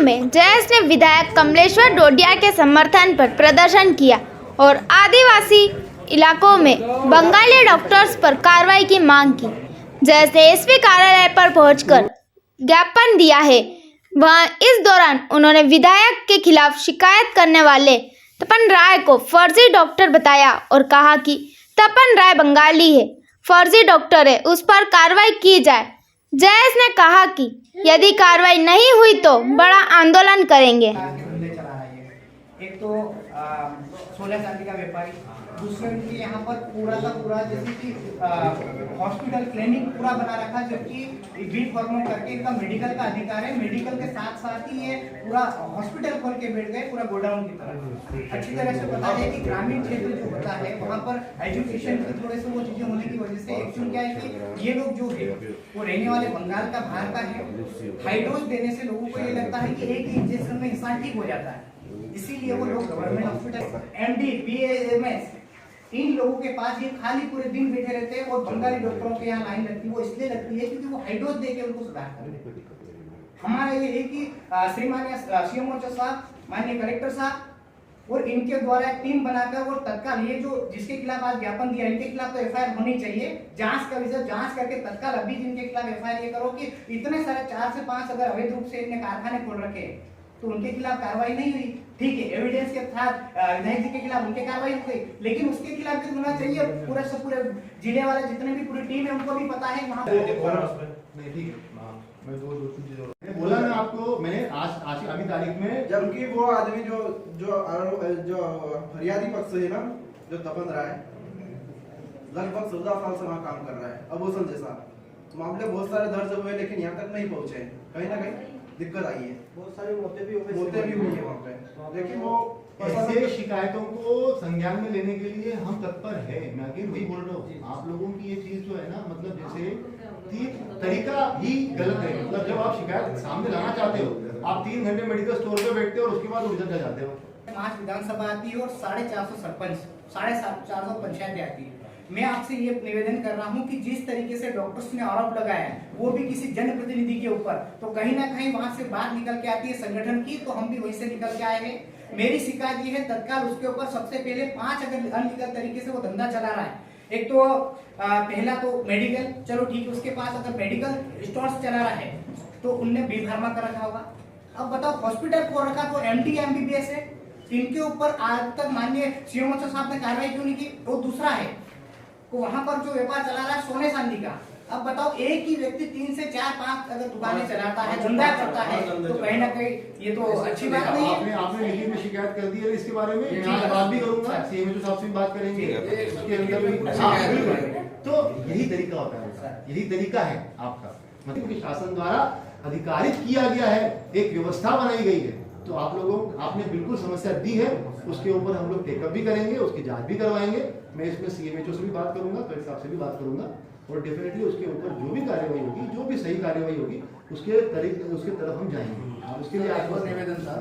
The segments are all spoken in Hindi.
में जयेश ने विधायक कमलेश्वर डोडिया के समर्थन पर प्रदर्शन किया और आदिवासी इलाकों में बंगाली डॉक्टर्स पर कार्रवाई की मांग की। जयेश ने एसपी कार्यालय पर पहुंचकर ज्ञापन दिया है। वहां इस दौरान उन्होंने विधायक के खिलाफ शिकायत करने वाले तपन राय को फर्जी डॉक्टर बताया और कहा कि तपन राय बंगाली है, फर्जी डॉक्टर है, उस पर कार्रवाई की जाए। जयेश ने कहा कि यदि कार्रवाई नहीं हुई तो बड़ा आंदोलन करेंगे। एक तो 16 साल का व्यापारी, दूसरे उनके यहाँ पर पूरा का पूरा जैसे कि हॉस्पिटल क्लिनिक पूरा बना रखा, जबकि बी फॉर्मल करके इनका मेडिकल का अधिकार है। मेडिकल के साथ साथ ही ये पूरा हॉस्पिटल खोल के बैठ गए, पूरा गोडाउन की तरह। अच्छी तरह से पता है कि ग्रामीण क्षेत्र जो होता है वहाँ पर एजुकेशन की थोड़े से वो चीजें होने की वजह से एक्चुअली क्या है कि ये लोग जो है वो रहने वाले बंगाल का बाहर का है। हाई डोज देने से लोगों को ये लगता है कि एक ही इंजेक्शन में इंसान ठीक हो जाता है, इसीलिए वो लोग गवर्नमेंट हॉस्पिटल MD BAMS इन लोगों के पास ये खाली पूरे दिन बैठे रहते हैं और बंगाली डॉक्टरों के यहाँ लाइन लगती है। वो इसलिए लगती है क्योंकि वो हाइडोज देके उनको सुधार करते हैं। हमारा ये है कि श्रीमान्य CMO साहब, माननीय कलेक्टर साहब और इनके द्वारा एक टीम बनाकर और तत्काल ये जो जिसके खिलाफ आज ज्ञापन दिया, इनके खिलाफ तो FIR होनी चाहिए। जांच का विषय जांच करके तत्काल अभी जिनके खिलाफ FIR ये करो कि इतने सारे 4 से 5 अगर अवैध रूप से इनने कारखाने खोल रखे तो उनके खिलाफ कार्रवाई नहीं हुई, ठीक है। एविडेंस के साथ विधायक जी के खिलाफ उनके कार्रवाई हो गई, लेकिन उसके खिलाफ भी होना चाहिए। पूरे से पूरे जिले वाले जितने भी पूरी टीम है उनको भी पता है वहाँ नहीं, ठीक है। मैं बोला ना आपको, मैंने आज अभी तारीख में, जबकि वो आदमी जो फरियादी पक्ष है ना, जो तपन राय लगभग 14 साल से वहाँ काम कर रहा है। अब वो संजय साहब मामले बहुत सारे दर्ज हुए लेकिन यहाँ तक नहीं पहुंचे, कहीं ना कहीं दिक्कत आई है। बहुत सारी मौतें भी हुई है वहाँ पे, लेकिन वो ऐसे शिकायतों को संज्ञान में लेने के लिए हम तत्पर है। मैं अगेन वही बोल रहा हूँ, आप लोगों की ये चीज जो है ना, मतलब जैसे तरीका ही गलत है। मतलब जब आप शिकायत सामने लाना चाहते हो, आप 3 घंटे मेडिकल स्टोर पे बैठते हो और उसके बाद उधर जाते हो। 5 विधानसभा आती है और 450 सरपंच, 450 पंचायतें आती है। मैं आपसे ये निवेदन कर रहा हूँ कि जिस तरीके से डॉक्टर्स ने आरोप लगाया है वो भी किसी जनप्रतिनिधि के ऊपर, तो कहीं ना कहीं वहां से बात निकल के आती है संगठन की, तो हम भी वहीं से निकल के आए हैं। मेरी शिकायत ये है तत्काल उसके ऊपर सबसे पहले 5 अगर अनलीगल तरीके से वो धंधा चला रहा है। एक तो पहला तो मेडिकल, चलो ठीक है, उसके पास अगर मेडिकल स्टोर्स चला रहा है तो उनने बी फार्मा कर रखा होगा। अब बताओ हॉस्पिटल को रखा तो MD MBBS है, इनके ऊपर आज तक माननीय CMO साहब ने कार्रवाई क्यों नहीं की? वो दूसरा है तो वहां पर जो व्यापार चला रहा है सोने चांदी का। अब बताओ एक ही व्यक्ति 3 से 4-5 अगर दुकानें चलाता है, धंधा करता है, तो कहीं ना कहीं ये तो अच्छी बात नहीं है। आपने लिखित में शिकायत कर दी है इसके बारे में, मैं बात भी करूंगा, CMO साहब से बात करेंगे उसके अंदर भी। तो यही तरीका होता है, यही तरीका है आपका, मतलब कि शासन द्वारा अधिकारित किया गया है, एक व्यवस्था बनाई गई है। तो आप लोगों आपने बिल्कुल समस्या दी है, उसके ऊपर हम लोग टेकअप भी करेंगे, उसकी जांच भी करवाएंगे। मैं इसमें CMHO से भी बात करूंगा, कलेक्टर साहब से भी बात करूंगा और डेफिनेटली उसके ऊपर जो भी कार्रवाई होगी, जो भी सही कार्रवाई होगी उसके तरफ हम जाएंगे। उसके लिए आपको निवेदन था,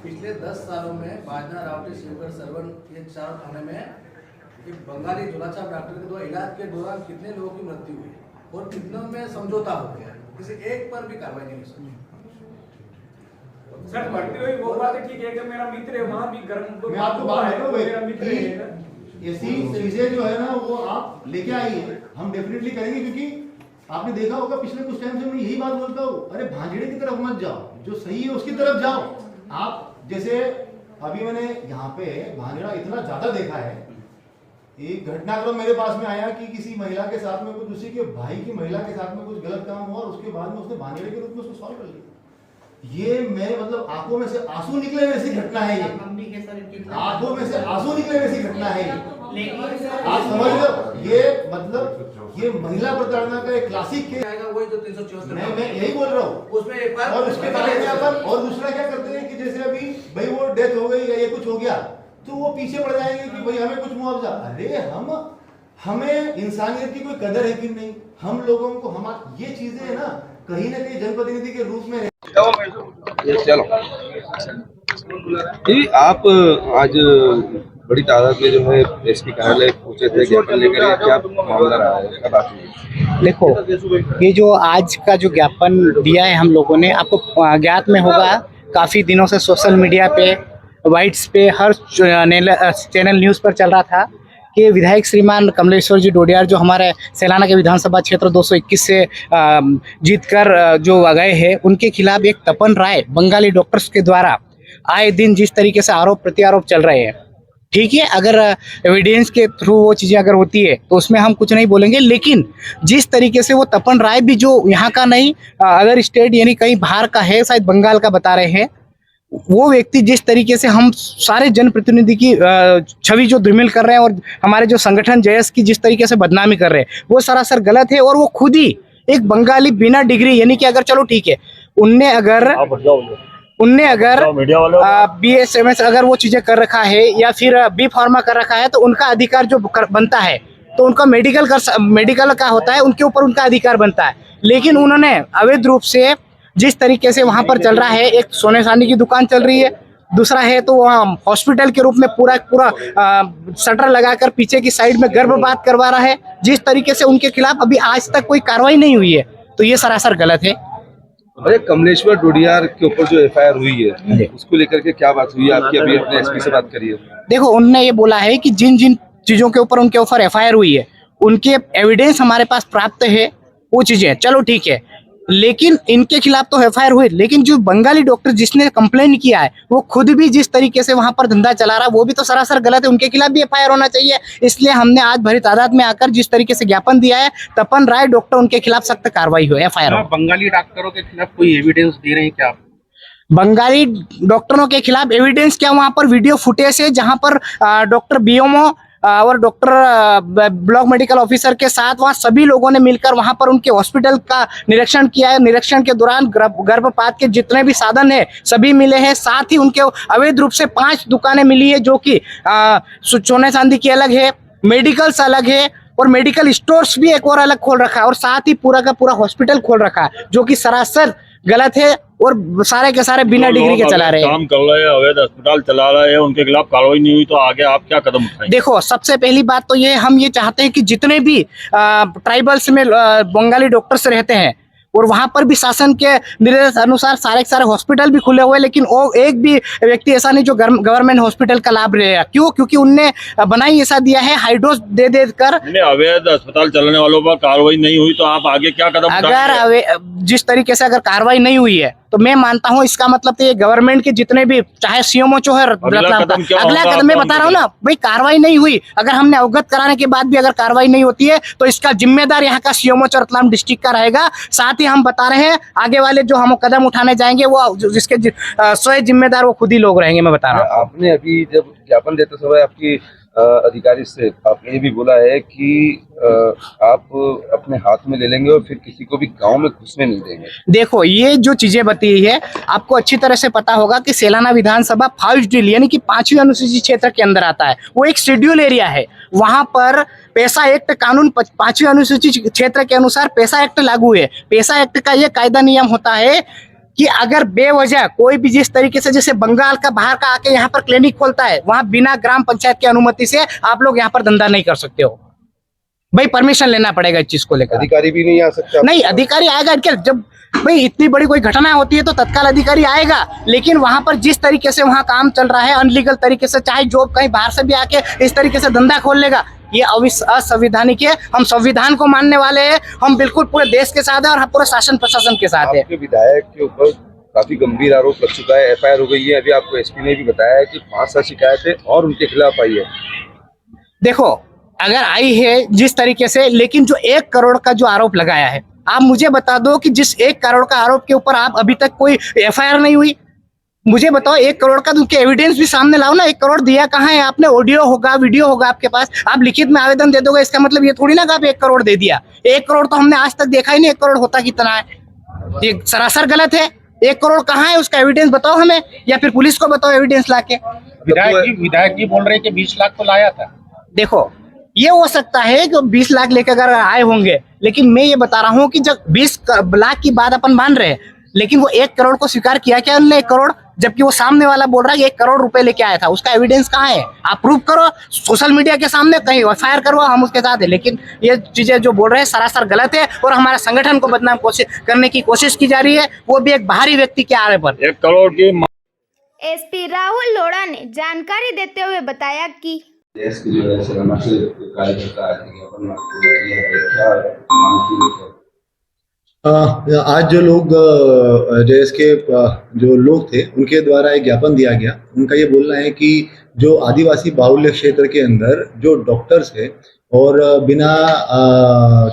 पिछले 10 सालों में बाजना, रावटी, शिवगढ़, सरवन, ये 4 थाने में एक बंगाली झोलाछाप डॉक्टर के द्वारा इलाज के दौरान कितने लोगों की मृत्यु हुई और कितनों में समझौता हो गया, किसी एक पर भी कार्रवाई नहीं हो सकी। सर भर्ती हुई वो बात है, ठीक है कि मेरा मित्र है, वहाँ भी गर्म, मैं आपको बात है मेरा मित्र है। ऐसी चीजें जो है ना वो आप लेके आइए, हम डेफिनेटली करेंगे। क्योंकि आपने देखा होगा पिछले कुछ टाइम से मैं यही बात बोलता हूँ, अरे भांजड़े की तरफ मत जाओ, जो सही है उसकी तरफ जाओ। आप जैसे अभी मैंने यहाँ पे भांजड़ा इतना ज्यादा देखा है, एक घटनाक्रम मेरे पास में आया कि किसी महिला के साथ में कुछ, उसी के भाई की महिला के साथ में कुछ गलत काम हुआ और उसके बाद में उसने भांजड़े के रूप में उसको सॉल्व कर लिया। ये मैं मतलब आंखों में से आंसू निकले वैसी घटना है, ये आंखों में से आंसू निकले वैसी घटना है। आप समझ लो, ये मतलब ये महिला प्रताड़ना का एक क्लासिक केस आएगा, वही जो 364 मैं यही बोल रहा हूँ उसमें। और उसके बारे में अपन और दूसरा क्या करते हैं कि जैसे अभी भाई वो डेथ हो गई या ये कुछ हो गया तो वो पीछे पड़ जाएंगे कि भाई हमें कुछ मुआवजा। अरे हमें इंसानियत की कोई कदर है कि नहीं? हम लोगों को हम ये चीजें है ना कहीं जनप्रतिनिधि के रूप में चलो आप आज बड़ी तादाद में जो है एसपी कार्यालय पहुंचे थे ज्ञापन लेकर, क्या मामला रहा है, क्या बात हुई? देखो, ये जो आज का जो ज्ञापन दिया है हम लोगों ने, आपको ज्ञात में होगा काफ़ी दिनों से सोशल मीडिया पे, वाइट्स पे, हर चैनल न्यूज़ पर चल रहा था कि विधायक श्रीमान कमलेश्वर जी डोडियार जो हमारे सैलाना के विधानसभा क्षेत्र 221 से जीतकर जो गए हैं, उनके खिलाफ एक तपन राय बंगाली डॉक्टर्स के द्वारा आए दिन जिस तरीके से आरोप प्रत्यारोप चल रहे हैं, ठीक है, अगर एविडेंस के थ्रू वो चीज़ें अगर होती है तो उसमें हम कुछ नहीं बोलेंगे, लेकिन जिस तरीके से वो तपन राय भी जो यहाँ का नहीं अदर स्टेट यानी कहीं बाहर का है, शायद बंगाल का बता रहे हैं, वो व्यक्ति जिस तरीके से हम सारे जनप्रतिनिधि की छवि जो धूमिल कर रहे हैं और हमारे जो संगठन जेएस की जिस तरीके से बदनामी कर रहे हैं, वो सरासर गलत है। और वो खुद ही एक बंगाली बिना डिग्री, यानी कि अगर चलो ठीक है, उनने अगर BSMS अगर वो चीजें कर रखा है या फिर बी फार्मा कर रखा है, तो उनका अधिकार जो बनता है, तो उनका मेडिकल का होता है, उनके ऊपर उनका अधिकार बनता है। लेकिन उन्होंने अवैध रूप से जिस तरीके से वहां पर चल रहा है, एक सोने चांदी की दुकान चल रही है, दूसरा है तो वहाँ हॉस्पिटल के रूप में पूरा शटर लगाकर पीछे की साइड में गर्भपात करवा रहा है, जिस तरीके से उनके खिलाफ अभी आज तक कोई कार्रवाई नहीं हुई है, तो ये सरासर गलत है। अरे कमलेश्वर डोडियार के ऊपर जो FIR हुई है, उसको लेकर के क्या बात हुई है आपकी? अभी अपने SP से बात करिए। देखो, उन्होंने ये बोला है कि जिन जिन चीजों के ऊपर उनके ऊपर FIR हुई है, उनके एविडेंस हमारे पास प्राप्त है, वो चीजें चलो ठीक है, लेकिन इनके खिलाफ तो FIR हुई, लेकिन जो बंगाली डॉक्टर जिसने कंप्लेन किया है, वो खुद भी जिस तरीके से वहां पर धंधा चला रहा है, वो भी तो सरासर गलत है। उनके खिलाफ भी FIR होना चाहिए। इसलिए हमने आज भरी तादाद में आकर जिस तरीके से ज्ञापन दिया है, तपन राय डॉक्टर, उनके खिलाफ सख्त कार्रवाई हो, FIR हो। बंगाली डॉक्टरों के खिलाफ कोई एविडेंस दे रहे हैं क्या आप? बंगाली डॉक्टरों के खिलाफ एविडेंस क्या? वहां पर वीडियो फुटेज है जहां पर डॉक्टर BMO और डॉक्टर ब्लॉक मेडिकल ऑफिसर के साथ वहाँ सभी लोगों ने मिलकर वहां पर उनके हॉस्पिटल का निरीक्षण किया है। निरीक्षण के दौरान गर्भपात के जितने भी साधन है सभी मिले हैं। साथ ही उनके अवैध रूप से 5 दुकानें मिली है, जो कि सोने चांदी की अलग है, मेडिकल्स अलग है, और मेडिकल स्टोर्स भी एक और अलग खोल रखा है, और साथ ही पूरा का पूरा हॉस्पिटल खोल रखा है, जो कि सरासर गलत है और सारे के सारे बिना डिग्री के चला रहे हैं, काम कर रहे हैं, अवैध अस्पताल चला रहे हैं, उनके खिलाफ कार्रवाई नहीं हुई, तो आगे आप क्या कदम उठाएंगे? देखो, सबसे पहली बात तो ये, हम ये चाहते हैं कि जितने भी ट्राइबल्स में बंगाली डॉक्टर्स रहते हैं, और वहां पर भी शासन के निर्देश अनुसार सारे के सारे हॉस्पिटल भी खुले हुए हैं, लेकिन वो एक भी व्यक्ति ऐसा नहीं जो गवर्नमेंट हॉस्पिटल का लाभ लेगा। क्यों? क्योंकि उनने बनाई ऐसा दिया है, हाइड्रोस दे कर। अवैध अस्पताल चलाने वालों पर कार्रवाई नहीं हुई तो आप आगे क्या कदम उठाएंगे? अगर जिस तरीके से अगर कार्रवाई नहीं हुई है, तो मैं मानता हूं इसका मतलब तो ये गवर्नमेंट के जितने भी, चाहे CMO जो है, अगला कदम मैं बता रहा हूँ ना भाई, कार्रवाई नहीं हुई। अगर हमने अवगत कराने के बाद भी अगर कार्रवाई नहीं होती है, तो इसका जिम्मेदार यहाँ का CMO रतलाम डिस्ट्रिक्ट का रहेगा। साथ ही हम बता रहे हैं, आगे वाले जो हम कदम उठाने जाएंगे, वो जिसके स्वयं जिम्मेदार वो खुद ही लोग रहेंगे, मैं बता रहा हूँ। आपने अभी जब ज्ञापन देते समय आपकी अधिकारी से आपने ये भी बोला है कि आप अपने हाथ में ले लेंगे और फिर किसी को भी गांव में घुसने नहीं देंगे। देखो, ये जो चीजें बताई है, आपको अच्छी तरह से पता होगा कि सैलाना विधानसभा 5 ड्रिल यानी कि 5वीं अनुसूचित क्षेत्र के अंदर आता है। वो एक शेड्यूल एरिया है। वहां पर पैसा एक्ट कानून 5वीं अनुसूचित क्षेत्र के अनुसार पैसा एक्ट लागू है। पैसा एक्ट का ये कायदा नियम होता है कि अगर बेवजह कोई भी जिस तरीके से, जैसे बंगाल का बाहर का आके यहाँ पर क्लिनिक खोलता है, वहां बिना ग्राम पंचायत की अनुमति से आप लोग यहाँ पर धंधा नहीं कर सकते हो भाई, परमिशन लेना पड़ेगा इस चीज को लेकर। अधिकारी भी नहीं आ सकता? नहीं, अधिकारी आएगा क्या? जब भाई इतनी बड़ी कोई घटना होती है तो तत्काल अधिकारी आएगा, लेकिन वहां पर जिस तरीके से वहां काम चल रहा है अनलीगल तरीके से, चाहे जॉब कहीं बाहर से भी आके इस तरीके से धंधा खोल लेगा, ये असंवैधानिक है। हम संविधान को मानने वाले हैं, हम बिल्कुल पूरे देश के साथ हैं और पूरे शासन प्रशासन के साथ है। आपके विधायक के ऊपर काफी गंभीर आरोप लग चुका है, FIR हो गई है। अभी आपको SP ने भी बताया है कि 5 शिकायतें और उनके खिलाफ आई है। देखो, अगर आई है जिस तरीके से, लेकिन जो 1 करोड़ का जो आरोप लगाया है, आप मुझे बता दो कि जिस 1 करोड़ का आरोप के ऊपर आप अभी तक कोई FIR नहीं हुई। मुझे बताओ, 1 करोड़ का उनके एविडेंस भी सामने लाओ ना। 1 करोड़ दिया कहाँ है आपने? ऑडियो होगा, वीडियो होगा आपके पास, आप लिखित में आवेदन दे दोगे, इसका मतलब ये थोड़ी ना कि आप 1 करोड़ दे दिया। 1 करोड़ तो हमने आज तक देखा ही नहीं 1 करोड़ होता कितना है। ये सरासर गलत है। 1 करोड़ कहाँ है? उसका एविडेंस बताओ हमें, या फिर पुलिस को बताओ एविडेंस लाके। विधायक जी बोल रहे हैं कि 20 लाख तो लाया था। देखो, ये हो सकता है कि 20 लाख लेकर अगर आए होंगे, लेकिन मैं ये बता रहा हूँ कि जब 20 लाख की बात अपन मान रहे हैं, लेकिन वो 1 करोड़ को स्वीकार किया क्या उन्होंने? 1 करोड़ जबकि वो सामने वाला बोल रहा है कि 1 करोड़ रुपए लेके आया था। उसका एविडेंस कहाँ है? आप प्रूव करो सोशल मीडिया के सामने, कहीं एफआईआर करवाओ, हम उसके साथ है। लेकिन ये चीजें जो बोल रहे हैं सरासर गलत है और हमारे संगठन को बदनाम करने की कोशिश की जा रही है, वो भी एक बाहरी व्यक्ति के आरे पर। 1 करोड़ की एसपी राहुल लोढ़ा ने जानकारी देते हुए बताया कि देश की जो है सेना से कार्यकर्ता आए थे, ज्ञापन आपको दिया है, क्या मांग की है? आज जो लोग जेएस के जो लोग थे उनके द्वारा एक ज्ञापन दिया गया। उनका ये बोलना है कि जो आदिवासी बाहुल्य क्षेत्र के अंदर जो डॉक्टर्स है और बिना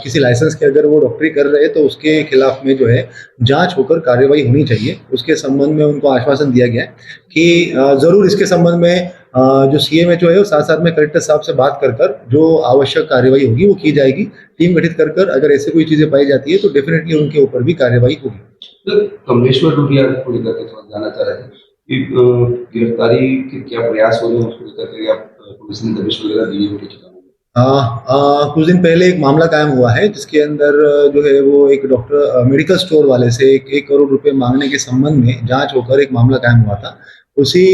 किसी लाइसेंस के अगर वो डॉक्टरी कर रहे हैं तो उसके खिलाफ में जो है जांच होकर कार्रवाई होनी चाहिए। उसके संबंध में उनको आश्वासन दिया गया है कि ज़रूर इसके संबंध में जो सीएमएचओ है वो साथ साथ में कलेक्टर साहब से बात कर जो आवश्यक कार्रवाई होगी वो की जाएगी। टीम गठित कर अगर ऐसे कोई चीजें पाई जाती है तो डेफिनेटली उनके ऊपर भी कार्रवाई होगी। तो कमलेश्वर डोडिया को लेकर के थोड़ा जानना चाह रहे थे कि गिरफ्तारी के क्या प्रयास हो रहे हैं, उसको लेकर के आप पुलिस ने दबिश वगैरह दी है उनके ठिकाने? कुछ दिन पहले एक मामला कायम हुआ है जिसके अंदर जो है वो एक डॉक्टर मेडिकल स्टोर वाले से 1 करोड़ रुपए मांगने के संबंध में जांच होकर एक मामला कायम हुआ था। उसी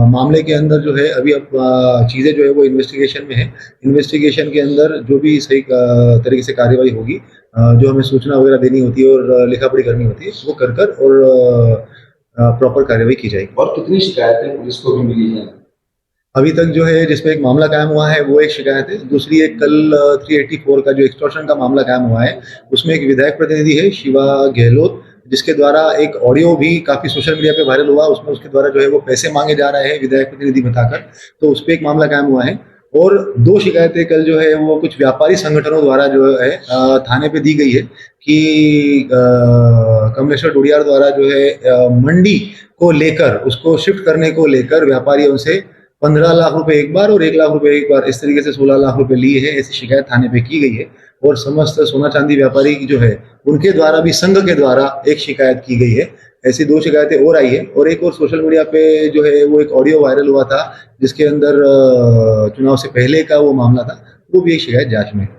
मामले के अंदर जो है अभी अब चीज़ें जो है वो इन्वेस्टिगेशन में है। इन्वेस्टिगेशन के अंदर जो भी सही तरीके से कार्रवाई होगी, जो हमें सूचना वगैरह देनी होती है और लिखा पढ़ी करनी होती है वो कर और प्रॉपर कार्रवाई की जाएगी। और कितनी शिकायतें पुलिस को भी मिली हैं? अभी तक जो है जिसपे एक मामला कायम हुआ है वो एक शिकायत है। दूसरी एक कल 384 का जो एक्सटॉर्शन का मामला कायम हुआ है उसमें एक विधायक प्रतिनिधि है शिवा गहलोत, जिसके द्वारा एक ऑडियो भी काफी सोशल मीडिया पे वायरल हुआ। उसमें उसके द्वारा जो है वो पैसे मांगे जा रहे हैं विधायक प्रतिनिधि बताकर, तो उस पर एक मामला कायम हुआ है। और 2 शिकायतें कल जो है वो कुछ व्यापारी संगठनों द्वारा जो है थाने पे दी गई है कि कमलेश्वर डोडियार द्वारा जो है मंडी को लेकर उसको शिफ्ट करने को लेकर व्यापारियों से 15 लाख रुपए एक बार और 1 लाख रुपए एक बार, इस तरीके से 16 लाख रुपए लिए हैं, ऐसी शिकायत थाने पे की गई है। और समस्त सोना चांदी व्यापारी जो है उनके द्वारा भी संघ के द्वारा एक शिकायत की गई है। ऐसी 2 शिकायतें और आई है। और एक और सोशल मीडिया पे जो है वो एक ऑडियो वायरल हुआ था जिसके अंदर चुनाव से पहले का वो मामला था, वो भी एक शिकायत जांच में है।